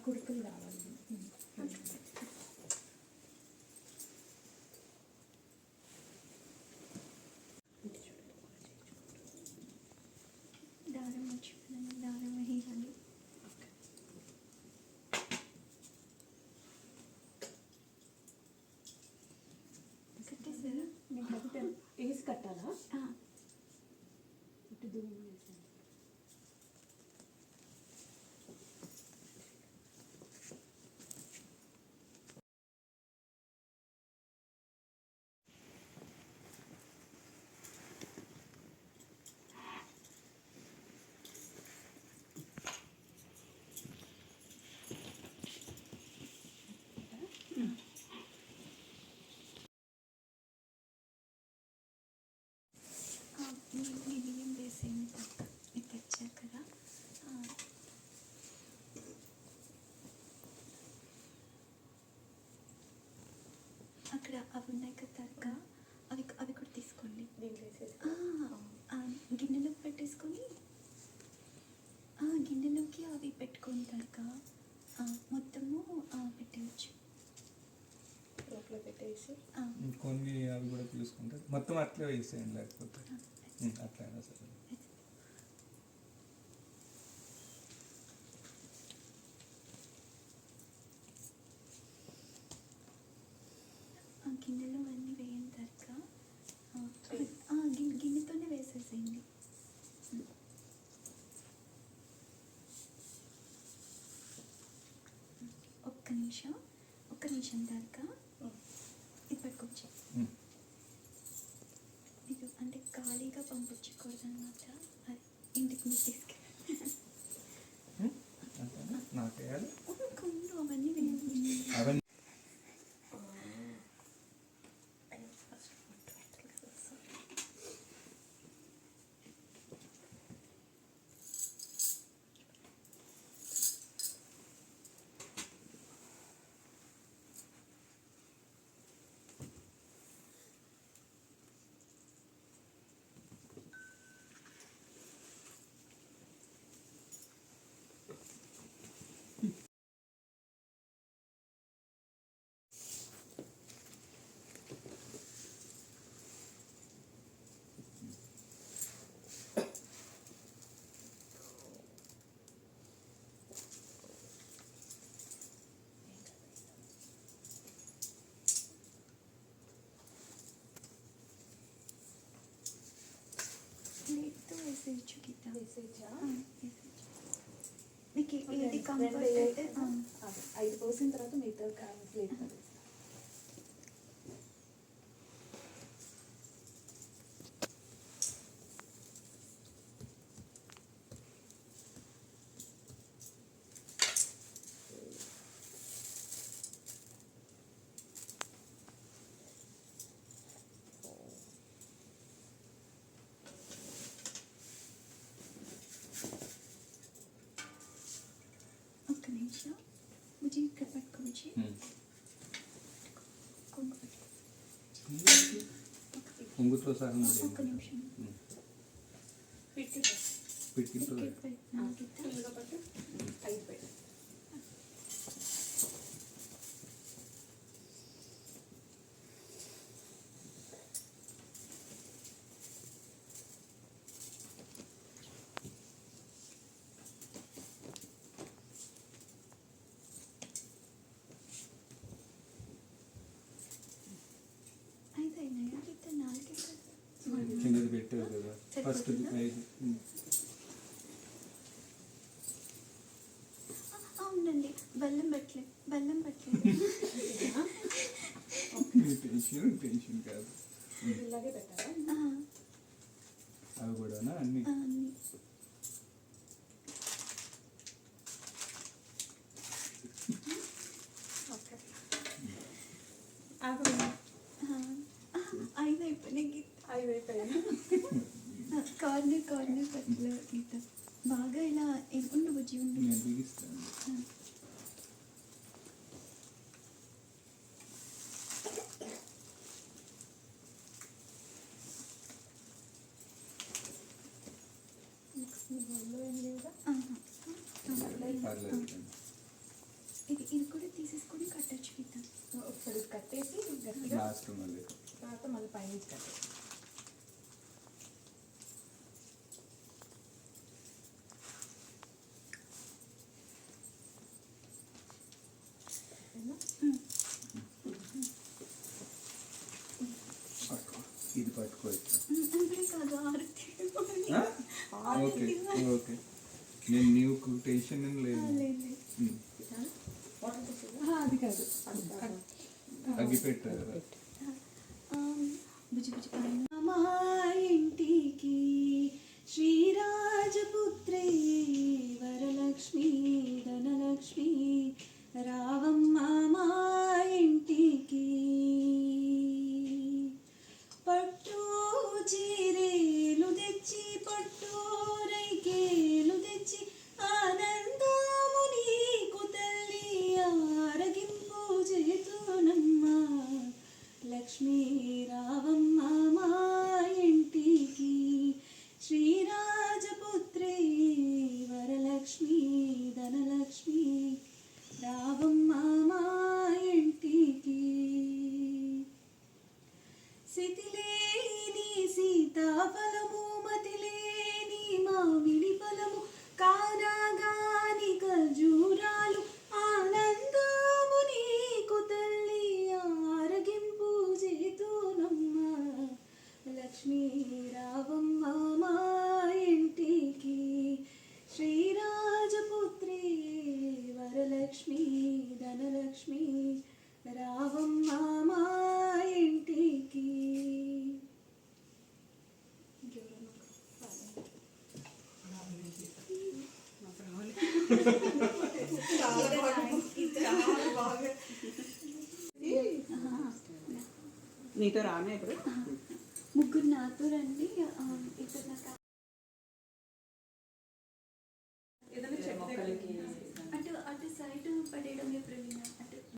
కుడుకులు కావాలి. దారం మర్చిపోయాను, దారం వేయాలి. కట్టేసారా? వేసి కట్టాలా? ఇటు దూరం వేసాను. బియ్యం వేసేయండి. ఇది తెచ్చారు కదా, అక్కడ అవి ఉన్నాయి కదా తరగా, అవి కూడా తీసుకోండి. గిన్నెలోకి పెట్టేసుకొని గిన్నెలోకి అవి పెట్టుకొని తరగా మొత్తము పెట్టేయచ్చు. లోపల పెట్టేసి కొన్ని అవి కూడా తీసుకుంటే మొత్తం అట్లే వేసేయండి, లేకపోతే అట్లయినా సరే. గిన్నెలో అన్నీ వేయిన తర్వాత గిన్నెతోనే వేసేసేయండి. ఒక్క నిమిషం దాకా ఇది పట్టుకోవచ్చు. ఇది అంటే ఖాళీగా పంపించకూడదు అనమాట, అది ఇంటికి మీరు తీసుకెళ్ళి కొండు అవన్నీ వేయాలి. వేసేయచ్చు గీత, వేసేయచ్చా? మీకు ఏది కంఫర్ట్ అయితే 5 పోసిన తర్వాత మిగతా ప్లేట్ मुझे ఇక్కడ పట్టుకోవచ్చు. కొంగుతో సహా ఒక్క నిమిషం పిట్టితో పట్టు 5 పెట్టు. చిన్నది పెట్టారు కదా ఫస్ట్ 5. అవునండి, బెల్లం పెట్టలేదు. టెన్షన్ కాదు, ఇలాగే పెట్టాలా? అవి కూడానా అన్ని? కార్నర్ పట్ల బాగా ఇలా ఉండు బుజ్జి ఉండు. నేను బిగిస్తాను. పర్లేదు. ఇది కూడా తీసేసుకొని కట్టచ్చు గీత. ఒకసారి కట్టేసి గట్టిగా లాస్ట్ మళ్ళీ తర్వాత మళ్ళీ పైనుంచి కట్టేసి పట్టుకో, ఇది పట్టుకోవచ్చు. అంటే కాదు ఆరతి. ఓకే ఓకే, నేను నీకు టెన్షన్ ఏం లేదు. లేదు. అది కాదు అగ్గి పెట్టారు. బుజ్జి బుజ్జి పైన మా ఇంటికి శ్రీరాజపుత్రే వరలక్ష్మి ధనలక్ష్మి రావమ్మ మా ఇంటికి. పట్టు చీరేలు తెచ్చి పట్టు రైకేలు తెచ్చి ఆనందము నీకు తల్లి ఆరగింపు చేతునమ్మా. లక్ష్మీ రావమ్మ మా ఇంటికి శ్రీరాజపుత్రే వరలక్ష్మి ధనలక్ష్మి రావమ్మ మా ఇంటికి. సితిలేని సీతాఫలము మతిలేని మామిడి ఫలము కానగాని ఖర్జూరాలు ఆనందము నీకు తల్లి ఆరగింపు చేతునమ్మా. లక్ష్మీ రావమ్మ మా ఇంటికి శ్రీరాజపుత్రే వరలక్ష్మి ధనలక్ష్మి రావమ్మ మా ఇంటికి. నీతో రానా ఇప్పుడు? ముగ్గురు నాతో రండి. ఇద్దరు నాకు ఏదైనా చెప్తే మొక్కలకి అటు అటు సైడ్ పడేయడమే ప్రవీణ.